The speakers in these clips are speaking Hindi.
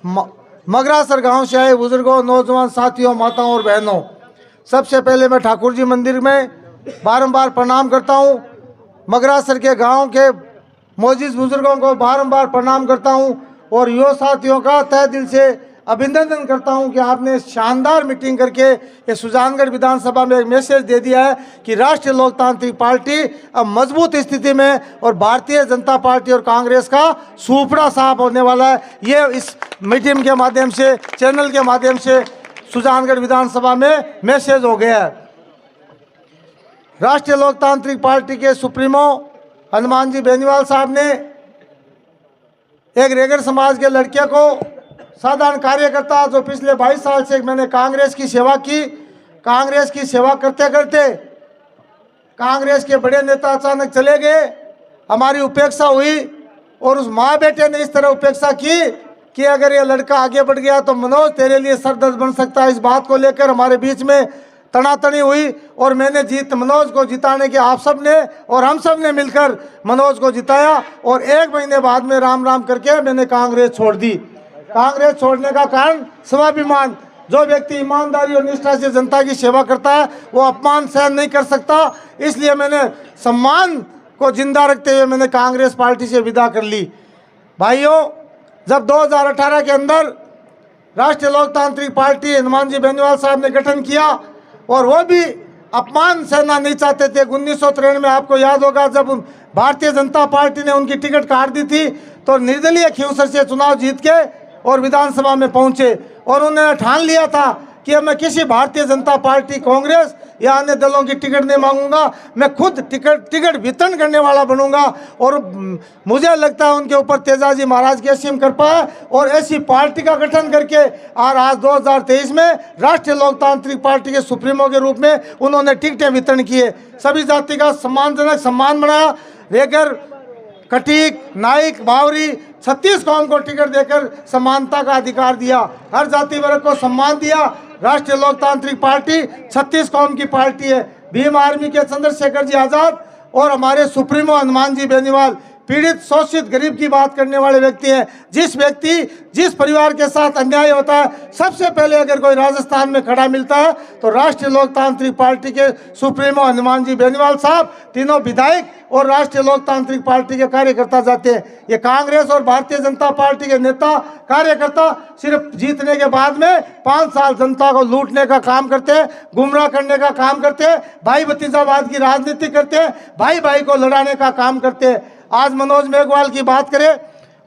मगरासर गांव से आए बुजुर्गों, नौजवान साथियों, माताओं और बहनों, सबसे पहले मैं ठाकुर जी मंदिर में बारंबार प्रणाम करता हूं। मगरासर के गांव के मोजिज बुजुर्गों को बारंबार प्रणाम करता हूं और युवा साथियों का तहे दिल से अभिनंदन करता हूं कि आपने शानदार मीटिंग करके ये सुजानगढ़ विधानसभा में एक मैसेज दे दिया है कि राष्ट्रीय लोकतांत्रिक पार्टी अब मजबूत स्थिति में और भारतीय जनता पार्टी और कांग्रेस का सूपड़ा साफ होने वाला है। ये इस मीटिंग के माध्यम से, चैनल के माध्यम से सुजानगढ़ विधानसभा में मैसेज हो गया है। राष्ट्रीय लोकतांत्रिक पार्टी के सुप्रीमो हनुमान जी बेनीवाल साहब ने एक रेगर समाज के लड़के को, साधारण कार्यकर्ता जो पिछले 22 साल से मैंने कांग्रेस की सेवा की, कांग्रेस की सेवा करते करते कांग्रेस के बड़े नेता अचानक चले गए, हमारी उपेक्षा हुई और उस माँ बेटे ने इस तरह उपेक्षा की कि अगर ये लड़का आगे बढ़ गया तो मनोज तेरे लिए सरदर्द बन सकता है। इस बात को लेकर हमारे बीच में तनातनी हुई और मैंने मनोज को जिताने के आप सब ने और हम सब ने मिलकर मनोज को जिताया और 1 महीने बाद में राम राम करके मैंने कांग्रेस छोड़ दी। कांग्रेस छोड़ने का कारण स्वाभिमान। जो व्यक्ति ईमानदारी और निष्ठा से जनता की सेवा करता है वो अपमान सहन नहीं कर सकता, इसलिए मैंने सम्मान को जिंदा रखते हुए मैंने कांग्रेस पार्टी से विदा कर ली। भाइयों, जब 2018 के अंदर राष्ट्रीय लोकतांत्रिक पार्टी हनुमान जी बेनीवाल साहब ने गठन किया और वो भी अपमान सहना नहीं चाहते थे। 1993 में आपको याद होगा जब भारतीय जनता पार्टी ने उनकी टिकट काट दी थी तो निर्दलीय खियूसर से चुनाव जीत के और विधानसभा में पहुंचे और उन्होंने ठान लिया था कि मैं किसी भारतीय जनता पार्टी, कांग्रेस या अन्य दलों की टिकट नहीं मांगूंगा, मैं खुद टिकट वितरण करने वाला बनूंगा। और मुझे लगता है उनके ऊपर तेजाजी महाराज की असीम कृपा है और ऐसी पार्टी का गठन करके और आज 2023 में राष्ट्रीय लोकतांत्रिक पार्टी के सुप्रीमो के रूप में उन्होंने टिकटें वितरण किए। सभी जाति का सम्मानजनक सम्मान बनाया। रेगर, कटीक, नाइक, बावरी 36 कौम को टिकट देकर समानता का अधिकार दिया, हर जाति वर्ग को सम्मान दिया। राष्ट्रीय लोकतांत्रिक पार्टी 36 कौम की पार्टी है। भीम आर्मी के चंद्रशेखर जी आजाद और हमारे सुप्रीमो हनुमान जी बेनीवाल पीड़ित, शोषित, गरीब की बात करने वाले व्यक्ति हैं। जिस परिवार के साथ अन्याय होता है, सबसे पहले अगर कोई राजस्थान में खड़ा मिलता है तो राष्ट्रीय लोकतांत्रिक पार्टी के सुप्रीमो हनुमान जी बेनीवाल साहब, तीनों विधायक और राष्ट्रीय लोकतांत्रिक पार्टी के कार्यकर्ता जाते हैं। ये कांग्रेस और भारतीय जनता पार्टी के नेता कार्यकर्ता सिर्फ जीतने के बाद में 5 साल जनता को लूटने का काम करते हैं, गुमराह करने का काम करते हैं, भाई भतीजावाद की राजनीति करते हैं, भाई भाई को लड़ाने का काम करते हैं। आज मनोज मेघवाल की बात करें,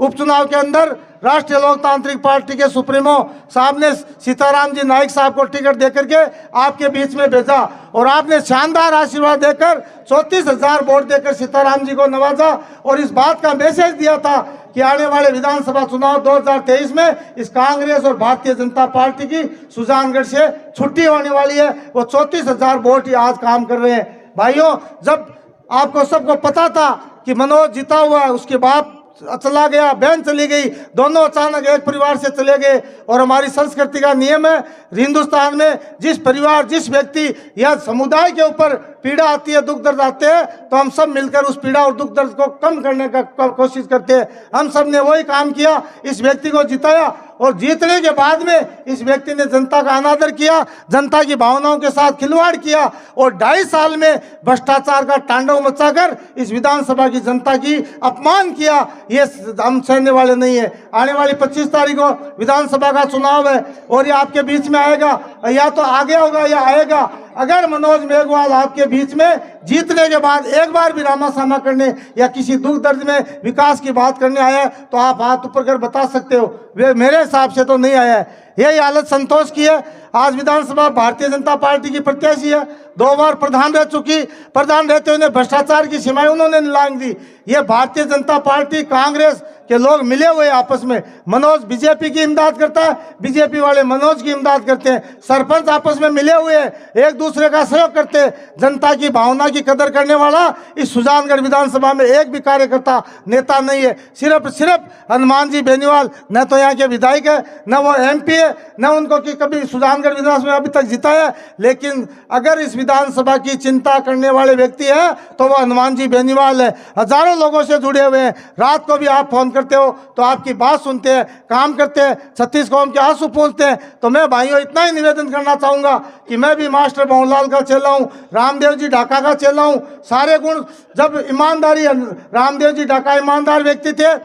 उपचुनाव के अंदर राष्ट्रीय लोकतांत्रिक पार्टी के सुप्रीमो साहब ने सीताराम जी नाइक साहब को टिकट देकर के आपके बीच में भेजा और आपने शानदार आशीर्वाद देकर 34,000 वोट देकर सीताराम जी को नवाजा और इस बात का मैसेज दिया था कि आने वाले विधानसभा चुनाव 2023 में इस कांग्रेस और भारतीय जनता पार्टी की सुजानगढ़ से छुट्टी होने वाली है। वो 34,000 वोट ही आज काम कर रहे हैं। भाइयों, जब आपको सबको पता था कि मनोज जीता हुआ है, उसके बाप चला गया, बहन चली गई, दोनों अचानक एक परिवार से चले गए और हमारी संस्कृति का नियम है हिंदुस्तान में, जिस परिवार, जिस व्यक्ति या समुदाय के ऊपर पीड़ा आती है, दुख दर्द आते हैं तो हम सब मिलकर उस पीड़ा और दुख दर्द को कम करने का कोशिश करते हैं। हम सब ने वही काम किया, इस व्यक्ति को जिताया और जीतने के बाद में इस व्यक्ति ने जनता का अनादर किया, जनता की भावनाओं के साथ खिलवाड़ किया और 2.5 साल में भ्रष्टाचार का तांडव मचाकर इस विधानसभा की जनता की अपमान किया। ये हम सहने वाले नहीं है। आने वाली 25 तारीख को विधानसभा का चुनाव है और ये आपके बीच में आएगा, या तो आगे होगा या आएगा। अगर मनोज मेघवाल आपके बीच में जीतने के बाद एक बार भी रामासामा करने या किसी दुख दर्द में विकास की बात करने आया है तो आप हाथ ऊपर कर बता सकते हो, वे मेरे हिसाब से तो नहीं आया है। यही हालत संतोष की है। आज विधानसभा भारतीय जनता पार्टी की प्रत्याशी है, 2 बार प्रधान रह चुकी, प्रधान रहते हुए भ्रष्टाचार की सीमाएं उन्होंने लांघ दी। ये भारतीय जनता पार्टी, कांग्रेस के लोग मिले हुए आपस में, मनोज बीजेपी की इमदाद करता है, बीजेपी वाले मनोज की इमदाद करते हैं, सरपंच आपस में मिले हुए हैं, एक दूसरे का सहयोग करते हैं। जनता की भावना की कदर करने वाला इस सुजानगढ़ विधानसभा में एक भी कार्यकर्ता, नेता नहीं है। सिर्फ हनुमान जी बेनीवाल न तो यहाँ के विधायक है, न वो MP है, न उनको कि कभी सुजान सुजानगढ़ विधानसभा अभी तक जीता है। लेकिन अगर इस विधानसभा की चिंता करने वाले व्यक्ति है तो वो हनुमान जी बेनीवाल है। हजारों लोगों से जुड़े हुए हैं, रात को भी आप फोन करते हो तो आपकी बात सुनते हैं, काम करते हैं, 36 कौम के आंसू पूछते हैं। तो मैं भाइयों इतना ही निवेदन करना चाहूँगा कि मैं भी मास्टर भंवरलाल का चेला हूँ, रामदेव जी ढाका का चेला हूँ। सारे गुण, जब ईमानदारी, रामदेव जी ढाका ईमानदार व्यक्ति थे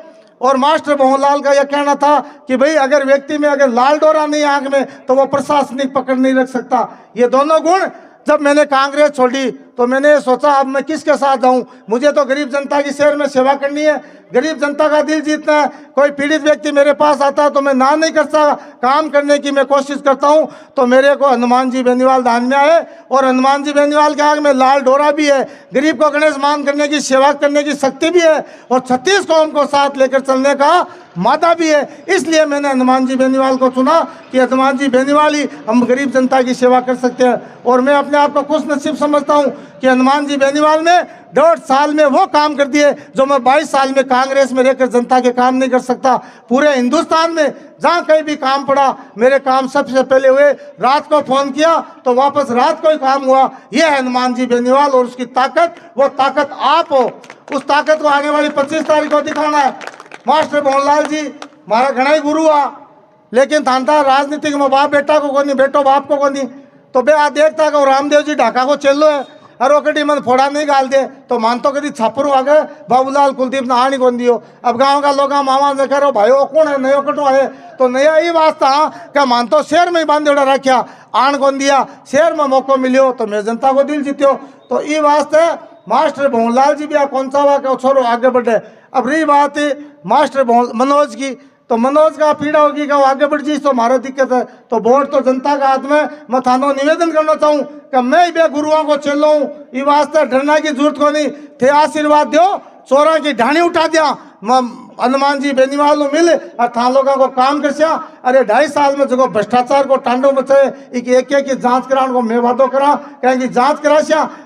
और मास्टर भंवरलाल का यह कहना था कि भाई अगर व्यक्ति में अगर लाल डोरा नहीं आंख में तो वो प्रशासनिक पकड़ नहीं रख सकता। ये दोनों गुण जब मैंने कांग्रेस छोड़ी तो मैंने सोचा अब मैं किसके साथ जाऊं। मुझे तो गरीब जनता की शहर में सेवा करनी है, गरीब जनता का दिल जीतना है। कोई पीड़ित व्यक्ति मेरे पास आता है तो मैं ना नहीं करता, काम करने की मैं कोशिश करता हूं। तो मेरे को हनुमान जी बेनीवाल ध्यान में आए और हनुमान जी बेनीवाल के आगे में लाल डोरा भी है, गरीब को गणेश मान करने की सेवा करने की शक्ति भी है और 36 कौम को साथ लेकर चलने का मादा भी है। इसलिए मैंने हनुमान जी बेनीवाल को चुना कि हनुमान जी बेनीवाल ही हम गरीब जनता की सेवा कर सकते हैं। और मैं अपने आप को खुश नसीब समझता हूँ कि हनुमान जी बेनीवाल ने 1.5 साल में वो काम कर दिए जो मैं 22 साल में कांग्रेस में रहकर जनता के काम नहीं कर सकता। पूरे हिंदुस्तान में जहाँ कहीं भी काम पड़ा मेरे काम सबसे पहले हुए। रात को फोन किया तो वापस रात को ही काम हुआ। यह है हनुमान जी बेनीवाल और उसकी ताकत। वो ताकत आप हो, उस ताकत को आने वाली 25 तारीख को दिखाना है। मास्टर भंवरलाल जी मारा घना ही गुरु आ, लेकिन थानता राजनीतिक में बाप बेटा को कोनी, बेटो बाप को कोनी। तो बे आ देखता कि रामदेव जी ढाका को चेलो है और कटी मन फोड़ा नहीं गाल दे तो मान तो कभी छापरू आ गए बाबूलाल कुलदीप ने आनी कौन दियो। अब गांव का लोग मामा ने कह रहे भाई वो कौन है, नयो कटो है तो नया ही वास्ता क्या मान तो शहर में ही बांध उड़ा रखा, आन कौन दिया, शहर में मौको मिलियो तो मैं जनता को दिल जीत्यो। तो ये वास्ते मास्टर भंवरलाल जी भी आ कौन सा हुआ छोरो आगे बढ़े। अब रही बात मास्टर मनोज की, तो मनोज का पीड़ा होगी कि वो आगे बढ़ जी तो हमारा दिक्कत है। तो वोट तो जनता का हाथ में। मैं थानो निवेदन करना चाहूँ कि मैं भी गुरुओं को चलो हूँ, ये वास्ते डरने की जरूरत को नहीं थे। आशीर्वाद दो, चोरा की ढाणी उठा दिया हनुमान जी बेनीवाल मिल और था लोगों को काम कर। अरे 2.5 साल में जो भ्रष्टाचार को टांडो मचे एक की जांच कराने को मैं वादो करा कहेंगे जांच करा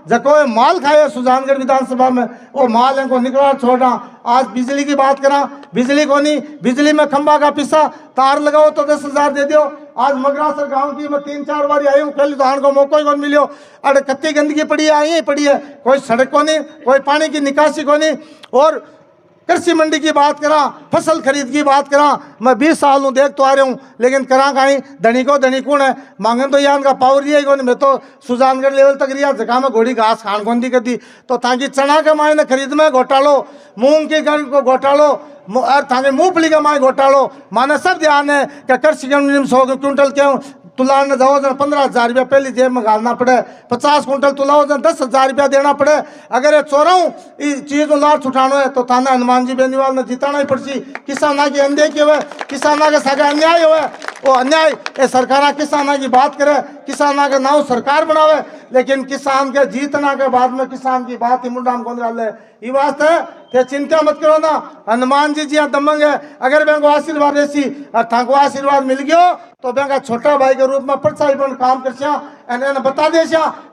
जको माल खाए सुजानगढ़ विधानसभा में वो माल इनको निकला छोड़ा। आज बिजली की बात करा, बिजली को नहीं, बिजली में खंबा का पिस्सा तार लगाओ तो 10,000 दे दियो। आज मगरासर गांव की मैं 3-4 बार आई हूँ, पहले तो आने को मौका ही कौन मिलो। अरे कत्ती गंदगी पड़ी है, आई पड़ी है, कोई सड़क को नहीं, कोई पानी की निकासी को नहीं। और कृषि मंडी की बात करा, फसल खरीद की बात करा, मैं 20 साल हूँ देख तो आ रहा हूँ, लेकिन करा कहीं धनी को धनी कौन है मांगे तो यान का पावर रिया कौन। मैं तो सुजानगढ़ लेवल तक रिया जगह में घोड़ी घास खान गोंदी कर दी। तो ताकि चना के मायने खरीद में घोटालो, मूंग की गण को घोटालो और थाने मूंगफली का माए घोटालो, माने सब ध्यान है कि कृषि 100 क्विंटल क्यों तुलाने जाओ जन 15,000 रुपया पहली जेब में घालना पड़े, 50 कुंटल तुलाओ जन 10,000 रुपया देना पड़े। अगर ये चोराऊँ इस चीज़ में लाभ उठानो है तो थाना हनुमान जी बेनीवाल ने जिताना ही पड़सी। किसाना की अनदेखी हुए, किसाना के सागे अन्याय हुए, वो अन्याय ये सरकार किसाना की बात करे, किसाना के नाव सरकार बनावे, लेकिन किसान के जीतना के बाद में किसान की बात ही मुंडाम कौन डाले। ये वास्ते थे चिंता मत करो ना, हनुमान जी जी दमंग है। अगर बैंक को आशीर्वाद ऐसी और थाको आशीर्वाद मिल गयो तो बैंक छोटा भाई के रूप में परछाई बन काम कर बता दे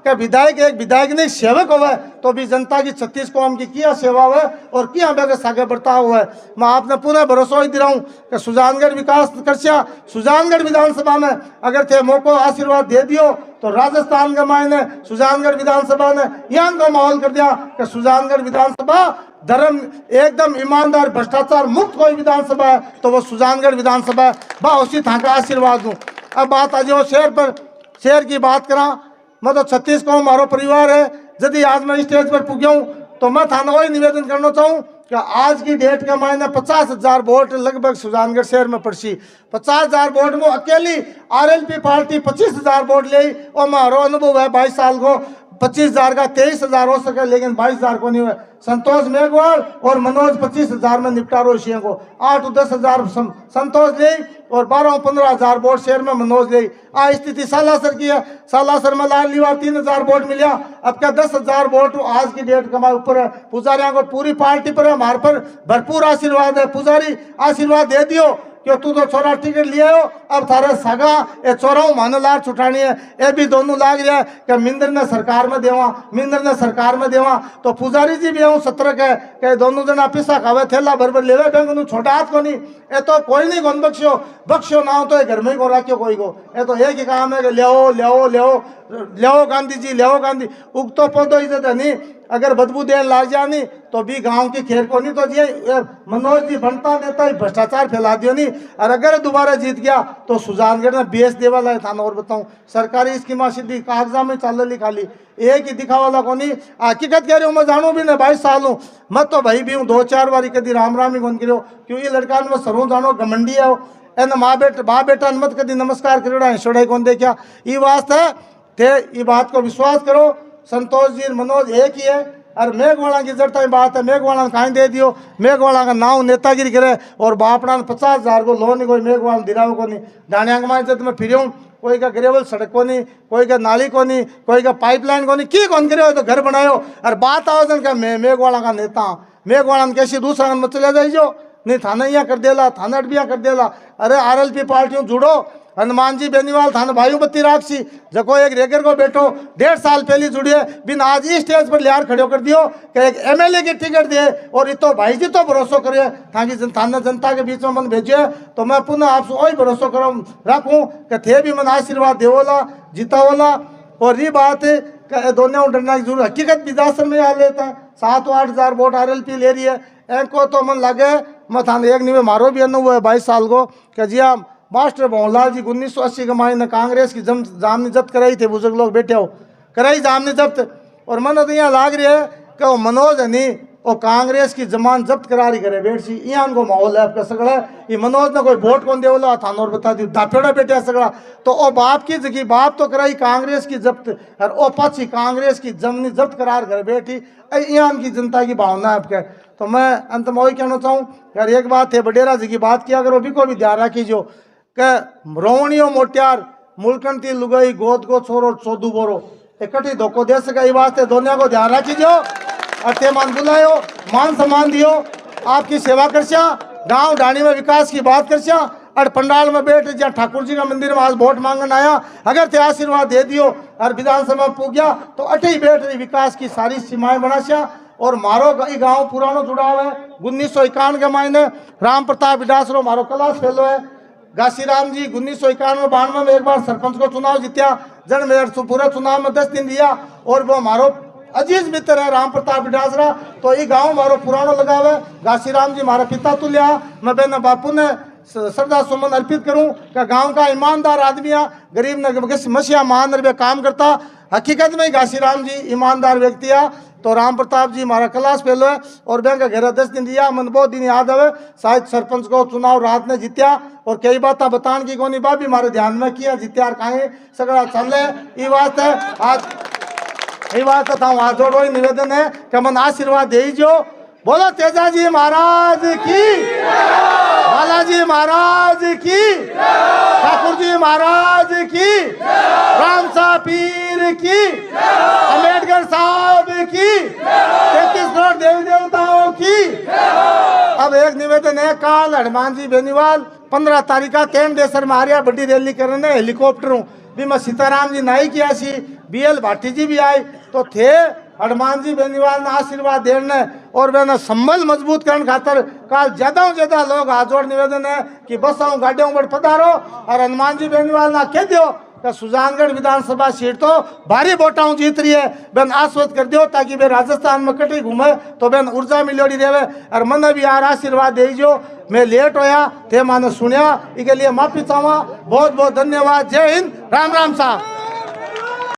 कि विधायक एक विधायक नहीं सेवक हो तो भी जनता की 36 कौम की किया सेवा हुआ और किया बैंक सागे बर्ताव हुआ है। मैं आपने पुनः भरोसा ही दिलाऊं कि सुजानगढ़ विकास कर सुजानगढ़ विधानसभा में अगर थे मौको आशीर्वाद दे दियो तो राजस्थान के मायने सुजानगढ़ विधानसभा ने यहाँ का माहौल कर दिया कि सुजानगढ़ विधानसभा धर्म एकदम ईमानदार भ्रष्टाचार मुक्त कोई विधानसभा है तो वो सुजानगढ़ विधानसभा है। बा उसी था का आशीर्वाद दूँ। अब बात आज वो शहर की बात करा, मैं तो 36 कौम हमारो परिवार है। यदि आज मैं स्टेज पर पुग्या तो मैं थाना वही निवेदन करना चाहूँ कि आज की डेट के मायने 50,000 वोट लगभग सुजानगढ़ शहर में पड़सी। 50,000 वोट में अकेली RLP पार्टी 25,000 वोट ले और हमारो अनुभव है 22 साल को 25,000 का 23,000 हो सके लेकिन 22,000 को नहीं हुए। संतोष मेघवाल और मनोज 25,000 में निपटारो इशियों को 8-10,000 संतोष ले और 12-15,000 वोट शहर में मनोज ले। आ स्थिति सालासर की है, सालासर में लाल लीवार 3,000 वोट मिला। अब क्या 10,000 वोट आज की डेट का ऊपर है। पुजारियों को पूरी पार्टी पर है, हमारे पर भरपूर आशीर्वाद है। पुजारी आशीर्वाद दे दियो क्यों तू तो छोरा टिकट लिए हो, अब थारे सगा ये चोरा मानो लार छुटानी है, ये भी दोनों लाग रहा है कि मिंदर ने सरकार में देवा, मिंदर ने सरकार में देवा। तो पुजारी जी भी हूँ 17 के दोनों जना पिसा खावे थैला भर भर लेवे बैंक नु छोटा हाथ को नहीं, ये तो कोई नहीं कौन बख्शो बख्शो ना हो तो घर में ही को रखियो कोई को, ये तो एक ही काम है कि ले ले गांधी जी ले गांधी उगतो पौधो इज्जत है नहीं, अगर बदबू देने लाग जा नहीं तो भी गांव की खेर को नहीं तो ये मनोज जी बनता देता ही भ्रष्टाचार फैला दियो नहीं। और अगर दोबारा जीत गया तो सुजानगढ़ में बेच दे वाला है थाना। और बताऊं सरकारी स्कीमा सीधी कागजा में चाल ली खाली एक ही दिखा वाला को नहीं, हकीकत कह रही हूँ मैं जानू भी ना 22 साल हूँ मैं तो भाई भी हूँ 2-4 बारी कभी राम राम ही गुन करो क्यों ये लड़का में सरू जानो घमंडी है एन माँ बेटा मत कभी नमस्कार करेड़ा छोड़ा कौन देखा ये वास्ते थे ये बात को विश्वास करो। संतोष जी मनोज एक ही है और मेघवाला की जड़ता बात है, मेघवाला कहीं दे दियो, मेघवाला का नाव नेतागिरी करे और बापड़ा 50,000 को लोन कोई मेघवाला दिलावे को नहीं। डाणियांग माँ मैं फिर कोई का ग्रेवल सड़क को नहीं, कोई का नाली को नहीं, कोई का पाइपलाइन को नहीं, की कौन करे तो घर बनायो और बात आओ जन का मेघवाला का नेता मेघवाला कैसी दूसरा मत चले जाइयो नहीं थाना यहाँ कर देला थाना अडबिया कर देला। अरे RLP पार्टियों जुड़ो हनुमान जी बेनीवाल थाना भाइयों बत्ती राक्षी जको एक रेगर को बैठो 1.5 साल पहले जुड़िए बिन आज ही स्टेज पर लियार खड़ो कर दियो कि एक MLA की टिकट दे और इतो भाई जी तो भरोसा करे ताकि थाना जनता के बीच में मन भेजे। तो मैं पुनः आपसे वही भरोसा करूँ रखूँ कि थे भी मन आशीर्वाद देवोला जीतावोला। और ये बात दोनों डरना की जरूरत हकीकत विधासन में आ लेता है 7-8 हज़ार वोट RLP ले रही है इनको तो मन लगे मैं थाने एक नहीं मारो भी अनुभव है 22 साल को कि जी हाँ मास्टर भवनलाल जी 1980 के मायने कांग्रेस की जामनी जब्त कराई थे बुजुर्ग लोग बैठे हो कराई जामनी जब्त और मन तो यहाँ लाग रही है कि वो मनोज है नहीं वो कांग्रेस की जमान जब्त करा रही करे बैठ सी यहाँ को माहौल है आपका सगड़ा ये मनोज ने कोई वोट कौन दे बोला थाना और बता दी दापेड़ा बैठे सगड़ा तो ओ बाप की जगह बाप तो कराई कांग्रेस की जब्त और ओ पची कांग्रेस की जमनी जब्त करार कर बैठी यहाँ की जनता की भावना है आपके। तो मैं अंत में वही कहना चाहूँ यार एक बात है बडेरा जी की बात किया करो भी को भी ध्यान रखीजो के रोवणियों मोटियार मुलकंती लुगाई गोद को छोरो चौदू बोरो इकट्ठी धोखो दे सका वास्ते दोनों को ध्यान रखीजो अते मान बुलायो मान सम्मान दियो आपकी सेवा करसा गांव ढाणी में विकास की बात करसा और पंडाल में बैठ जहाँ ठाकुर जी का मंदिर में आज वोट मांगन आया अगर ते आशीर्वाद दे दियो और विधानसभा में पूग्या तो अटे ही बैठ रही विकास की सारी सीमाएं बनाशा। और मारो गांव पुरानो जुड़ाव है 1951 के मायने राम प्रताप विडासरो मारो कलाश फेलो है घासीराम जी 1991-92 में एक बार सरपंच को चुनाव जीत्या जन मेयर पूरे चुनाव में 10 दिन दिया और वो हमारो अजीज मित्र है राम प्रताप विडासरा। तो ये गांव मारो पुरानो लगाव है घासीराम जी हमारा पिता तुल्या मैं बेन बापू ने श्रद्धा सुमन अर्पित करूं कि गांव का ईमानदार आदमी है गरीब ने मसीहा महान में काम करता हकीकत में घासीराम जी ईमानदार व्यक्ति है। तो राम प्रताप जी हमारा क्लास फेलो है और बैंक का घेरा 10 दिन दिया मन बहुत दिन याद आवे शायद सरपंच को चुनाव रात ने जीत्या और कई बात बतान की कोनी बात भी हमारे ध्यान में किया जीत्या कहीं सगड़ा चले ये बात है आज ये बात था हाथ जोड़ो ही निवेदन है कि मन आशीर्वाद दे जो बोलो तेजा जी महाराज की बालाजी महाराज की ठाकुर जी महाराज की रामसा पीर की अम्बेडकर साहब की 33 करोड़ देवी देवताओं की। अब एक निवेदन है काल हनुमान जी बेनीवाल 15 तारीख का 3 देसर में आ रहा बड़ी रैली करने हेलीकॉप्टर भी मैं सीताराम जी नाई किया सी BL भाटी जी भी आए तो थे हनुमान जी बेनीवाल ने आशीर्वाद देने और वे संबल मजबूत करने खातर काल ज्यादा से ज्यादा लोग हाथ जोड़ निवेदन है कि बस आऊँ गाड़ियों पर पधारो और हनुमान जी बेनीवाल ना कह दो कि सुजानगढ़ विधानसभा सीट तो भारी वोटाओं जीत रही है बेन आश्वस्त कर दो ताकि वे राजस्थान में कटी घूमे तो बेन ऊर्जा मिलोड़ी रहे और मन भी यार आशीर्वाद दे जो मैं लेट होया थे माने सुनिया इसके लिए माफी चाहवा बहुत बहुत धन्यवाद। जय हिंद राम राम साहब।